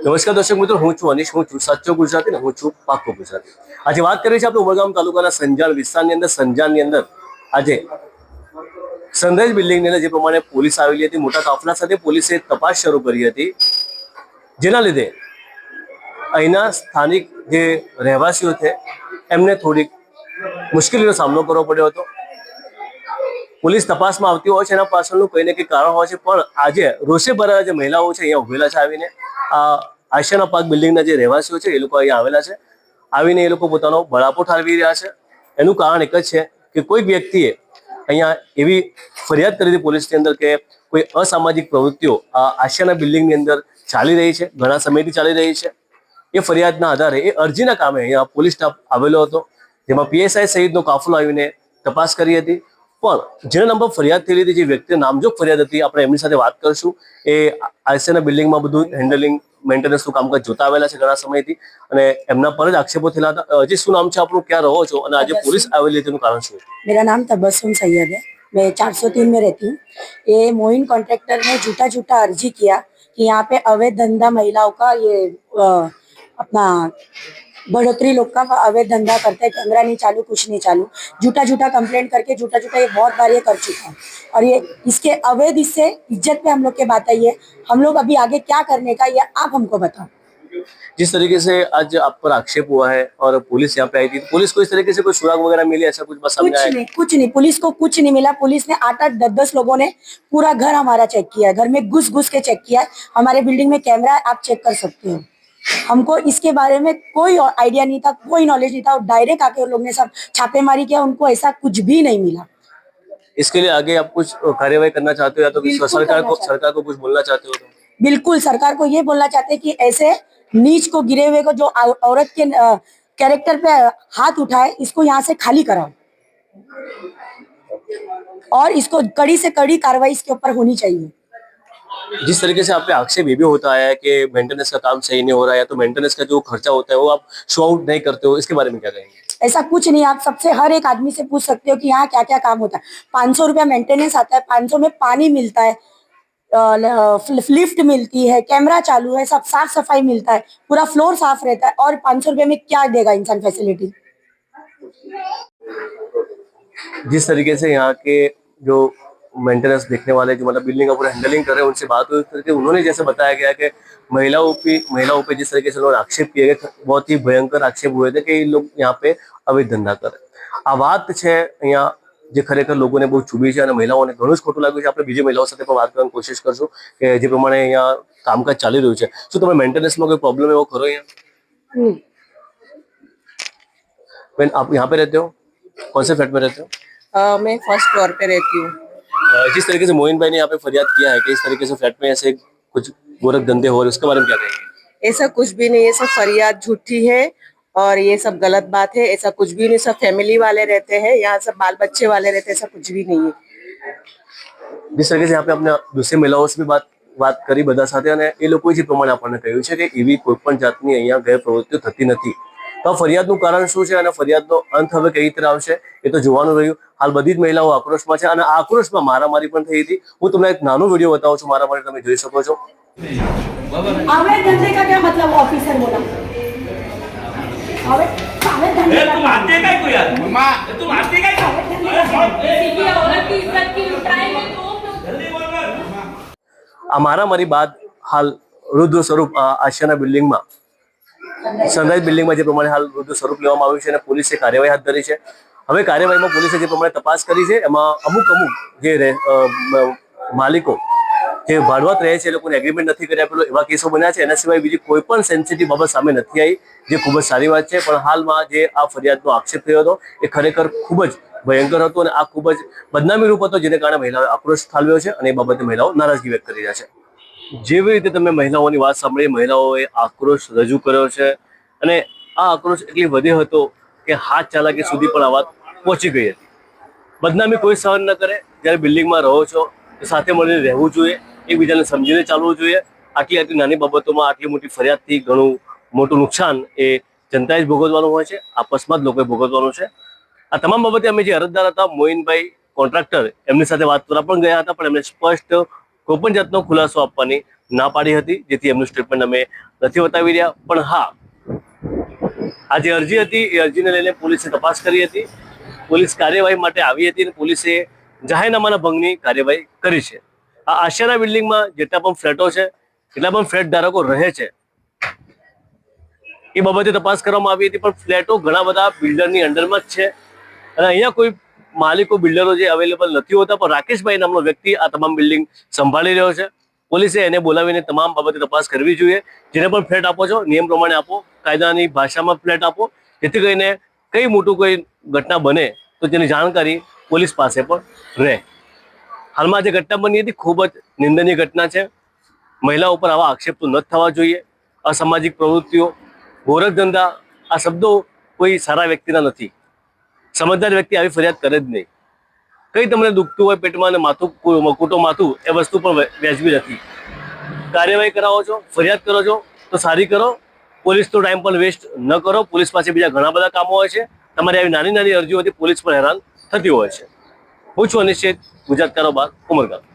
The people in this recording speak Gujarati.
નમસ્કાર દર્શક મિત્રો, હું છું અનિશ, હું છું સાચો ગુજરાતી ને હું છું પાક્કો ગુજરાતી। આજે વાત કરીએ છીએ આપણે ઉમરગામ તાલુકાના સંજાણ વિસ્તારની અંદર। સંજાણની અંદર આજે સનરાઈઝ બિલ્ડિંગની અંદર જે પ્રમાણે પોલીસ આવેલી હતી, મોટા કાફલા સાથે પોલીસે તપાસ શરૂ કરી હતી, જેના લીધે અહીંના સ્થાનિક જે રહેવાસીઓ છે એમને થોડીક મુશ્કેલીનો સામનો કરવો પડ્યો હતો। પોલીસ તપાસમાં આવતી હોય છે, એના પાછળનું કંઈ ને કંઈ કારણ હોય છે, પણ આજે રોષે ભરાયેલા જે મહિલાઓ છે અહીંયા ઉભેલા છે આવીને। આ આશિયાના પાર્ક બિલ્ડિંગના જે રહેવાસીઓ છે એ લોકો અહીંયા આવેલા છે, આવીને એ લોકો પોતાનો બળાપો ઠાલવી રહ્યા છે। એનું કારણ એક જ છે કે કોઈક વ્યક્તિએ અહીંયા એવી ફરિયાદ કરી હતી પોલીસની અંદર કે કોઈ અસામાજિક પ્રવૃત્તિઓ આ આશિયાના બિલ્ડિંગની અંદર ચાલી રહી છે, ઘણા સમયથી ચાલી રહી છે। એ ફરિયાદના આધારે એ અરજીના કામે અહીંયા પોલીસ સ્ટાફ આવેલો હતો, જેમાં પીએસઆઈ સહિતનો કાફલો આવીને તપાસ કરી હતી। પણ જેના નામ પર ફરિયાદ થયેલી હતી, જે વ્યક્તિ નામજોગ ફરિયાદ હતી, આપણે એમની સાથે વાત કરીશું। એ આઈસીના બિલ્ડિંગમાં બધું હેન્ડલિંગ મેન્ટેનન્સનું કામકાજ જોતા આવેલા છે ઘણા સમયથી, અને એમના પર જ આક્ષેપો થયેલા હતા। હજી શું નામ છે આપણું, ક્યાં રહો છો, અને આજે पुलिस आवेली तेનું कारण શું? मेरा नाम तबस्सुम सैयद है, मैं 403 में रहती हूँ। ये मोइन कॉन्ट्रैक्टर ने झूठा अर्जी किया कि यहाँ पे अवैध धंधा महिलाओं का ये अपना बढ़ोतरी लोग का अवैध धंधा करते हैं, कैमरा नहीं चालू, कुछ नहीं चालू, झूठा कंप्लेंट करके झूठा ये बहुत बार ये कर चुका है। और ये इसके अवैध इससे इज्जत पे हम लोग की बात आई है। हम लोग अभी आगे क्या करने का ये आप हमको बताओ। जिस तरीके से आज आप पर आक्षेप हुआ है और पुलिस यहाँ पे आई थी, पुलिस को इस तरीके से कोई सुराग वगैरह मिली, ऐसा कुछ बस सामने आया? कुछ नहीं, पुलिस को कुछ नहीं मिला। पुलिस ने 8-8, 10-10 लोगों ने पूरा घर हमारा चेक किया है, घर में घुस के चेक किया है। हमारे बिल्डिंग में कैमरा है, आप चेक कर सकते हो। हमको इसके बारे में कोई आइडिया नहीं था, कोई नॉलेज नहीं था, और डायरेक्ट आके उन लोग ने सब छापेमारी किया, उनको ऐसा कुछ भी नहीं मिला। इसके लिए आगे आप कुछ कार्यवाही करना चाहते हो, या तो सरकार को कुछ बोलना चाहते हो? तो बिल्कुल सरकार को ये बोलना चाहते हैं कि ऐसे नीच को, गिरे हुए को, जो औरत के कैरेक्टर पे हाथ उठाए, इसको यहाँ से खाली कराओ, और इसको कड़ी से कड़ी कार्रवाई इसके ऊपर होनी चाहिए। जिस तरीके से आप पे आक्षेप ये भी होता है कि मेंटेनेंस का काम सही नहीं हो रहा है, या तो मेंटेनेंस का जो खर्चा होता है वो आप शो आउट नहीं करते हो, इसके बारे में क्या कहेंगे? ऐसा कुछ नहीं, आप सबसे हर एक आदमी से पूछ सकते हो कि यहाँ क्या क्या काम होता है। 500 रुपया मेंटेनेंस आता है, 500 में पानी मिलता है, लिफ्ट मिलती है, कैमरा चालू है, सब साफ सफाई मिलता है, पूरा फ्लोर साफ रहता है, और 500 रुपये में क्या देगा इंसान फैसिलिटी। जिस तरीके से यहाँ के जो मेंटेनेंस देखने वाले, जो मतलब बिल्डिंग का पूरा हैंडलिंग कर रहे हैं, उनसे बात हुई करके उन्होंने जैसे बताया गया कि महिलाओं पे जिस तरीके से उन्होंने आक्षेप किए गए, बहुत ही भयंकर आक्षेप हुए थे कि ये लोग यहाँ पे अवैध धंधा करे। आ बात है यहाँ જે ખરેખર લોકોને બહુ ચૂબી છે, અને મહિલાઓને ઘણું જ ખોટું લાગ્યું છે। આપણે બીજી મહિલાઓ સાથે પણ વાત કરવાની કોશિશ કરશું કે જે પ્રમાણે અહીંયા કામકાજ ચાલી રહ્યું છે, શું તમે મેન્ટેનન્સમાં કોઈ પ્રોબ્લેમ એવો ખરો અહીંયા? બેન, आप यहाँ पे रहते हो, कौन से फ्लैट में रहते हो? मैं फर्स्ट फ्लोर पे रहती हूँ। जिस तरीके से मोइन भाई ने यहाँ पे फरियाद किया है कि इस तरीके से फ्लैट में ऐसे कुछ गोरख धंधे हो रहे, उसके बारे में क्या कहेंगे? ऐसा कुछ भी नहीं, ये सब फरियाद झूठी है और ये सब गलत बात है। ऐसा कुछ भी नहीं, सब फैमिली वाले रहते हैं यहाँ, सब बाल बच्चे वाले रहते हैं, ऐसा कुछ भी नहीं है। जिस तरीके से यहाँ पे अपने दूसरी महिलाओं से भी बात કરી બધા સાથે, અને એ લોકોએ જે પ્રમાણે આપણને કહ્યું છે કે એવી કોઈ પણ જાતની અહીંયા ગેરપ્રવૃત્તિઓ થતી નથી। તો ફરિયાદનું કારણ શું છે અને ફરિયાદનો અંત હવે કઈ રીતે આવશે એ તો જોવાનું રહ્યું। હાલ બધી જ મહિલાઓ આક્રોશમાં છે, અને આ આક્રોશમાં મારામારી પણ થઈ હતી। હું તમને એક નાનો વિડીયો બતાવું છું, મારામારી તમે જોઈ શકો છો। अवैध धंधे का क्या मतलब, ऑफिसर बोला? अवैध धंधे का तुम आते काय को यार मां, तुम आते काय को किसी औरत की इज्जत की लुटाई में तो जल्दी बोल कर। આ મારામારી બાદ હાલ રુદ્ર સ્વરૂપ આશિયાના બિલ્ડિંગમાં, સનરાઈઝ બિલ્ડિંગમાં જે પ્રમાણે હાલ રુદ્ર સ્વરૂપ લેવામાં આવ્યું છે, અને પોલીસે કાર્યવાહી હાથ ધરી છે। હવે કાર્યવાહીમાં પોલીસે જે પ્રમાણે તપાસ કરી છે, એમાં અમુક જે માલિકો જે ભાડવત રહે છે એ લોકોને એગ્રીમેન્ટ નથી કરી આપેલું, એવા કેસો બન્યા છે। એના સિવાય બીજી કોઈ પણ સેન્સિટિવ બાબત સામે નથી આવી, જે ખૂબ જ સારી વાત છે। પણ હાલમાં જે આ ફરિયાદનો આક્ષેપ થયો હતો એ ખરેખર ખૂબ જ ભયંકર હતો, અને આ ખૂબ જ બદનામી રૂપ હતો, જેને કારણે મહિલાઓએ આક્રોશ ઠાલવ્યો છે, અને એ બાબતે મહિલાઓ નારાજગી વ્યક્ત કરી રહ્યા છે। જેવી રીતે તમે મહિલાઓની વાત સાંભળી, મહિલાઓએ આક્રોશ રજૂ કર્યો છે, અને આ આક્રોશ એટલી વધ્યો હતો કે હાથ ચાલાકી સુધી પણ આ વાત પહોંચી ગઈ હતી। બદનામી કોઈ સહન ન કરે। જ્યારે બિલ્ડિંગમાં રહો છો તો સાથે મળીને રહેવું જોઈએ, એકબીજાને સમજીને ચાલવું જોઈએ। આટલી નાની બાબતોમાં આટલી મોટી ફરિયાદથી ઘણું મોટું નુકસાન એ જનતાએ જ ભોગવવાનું હોય છે, આપસમાં જ લોકોએ ભોગવવાનું છે। આ તમામ બાબતે અમે જે અરજદાર હતા મોઇનભાઈ કોન્ટ્રાક્ટર, એમની સાથે વાત કરવા પણ ગયા હતા, પણ એમને સ્પષ્ટ કોઈ પણ જાતનો ખુલાસો આપવાની ના પાડી હતી, જેથી એમનું સ્ટેટમેન્ટ અમે નથી બતાવી રહ્યા. પણ હા, આ જે અરજી હતી એ અરજીને લઈને પોલીસે તપાસ કરી હતી. પોલીસ કાર્યવાહી માટે આવી હતી અને પોલીસે જાહેરનામાના ભંગની કાર્યવાહી કરી છે. આ આશિયાના બિલ્ડિંગમાં જેટલા પણ ફ્લેટો છે, જેટલા પણ ફ્લેટ ધારકો રહે છે, એ બાબતે તપાસ કરવામાં આવી હતી. પણ ફ્લેટો ઘણા બધા બિલ્ડરની અંડરમાં જ છે અને અહીંયા કોઈ માલિકો બિલ્ડરો જે અવેલેબલ નથી હોતા. પણ રાકેશભાઈ નામનો વ્યક્તિ આ તમામ બિલ્ડિંગ સંભાળી રહ્યો છે. પોલીસે એને બોલાવીને તમામ બાબતે તપાસ કરવી જોઈએ. જેને પણ ફ્લેટ આપો છો નિયમ પ્રમાણે આપો, કાયદાની ભાષામાં ફ્લેટ આપો, જેથી કરીને કઈ મોટું કોઈ ઘટના બને તો તેની જાણકારી પોલીસ પાસે પણ રહે. હાલમાં જે ઘટના બની હતી ખૂબ જ નિંદનીય ઘટના છે. મહિલાઓ ઉપર આવા આક્ષેપ તો ન થવા જોઈએ. અસામાજિક પ્રવૃત્તિઓ, ગોરખ ધંધા, આ શબ્દો કોઈ સારા વ્યક્તિના નથી. સમજદાર વ્યક્તિ આવી ફરિયાદ કરે જ નહીં. કઈ તમને દુખતું હોય પેટમાં અને માથું મકુટો માથું, એ વસ્તુ પણ વ્યાજબી નથી. કાર્યવાહી કરાવો છો, ફરિયાદ કરો છો તો સારી કરો. પોલીસનો ટાઈમ પણ વેસ્ટ ન કરો. પોલીસ પાસે બીજા ઘણા બધા કામો હોય છે. તમારી આવી નાની નાની અરજીઓથી પોલીસ પણ હેરાન થતી હોય છે. હું છું અનિશ્ચિત, ગુજરાત કારોબાર, ઉમરગામ.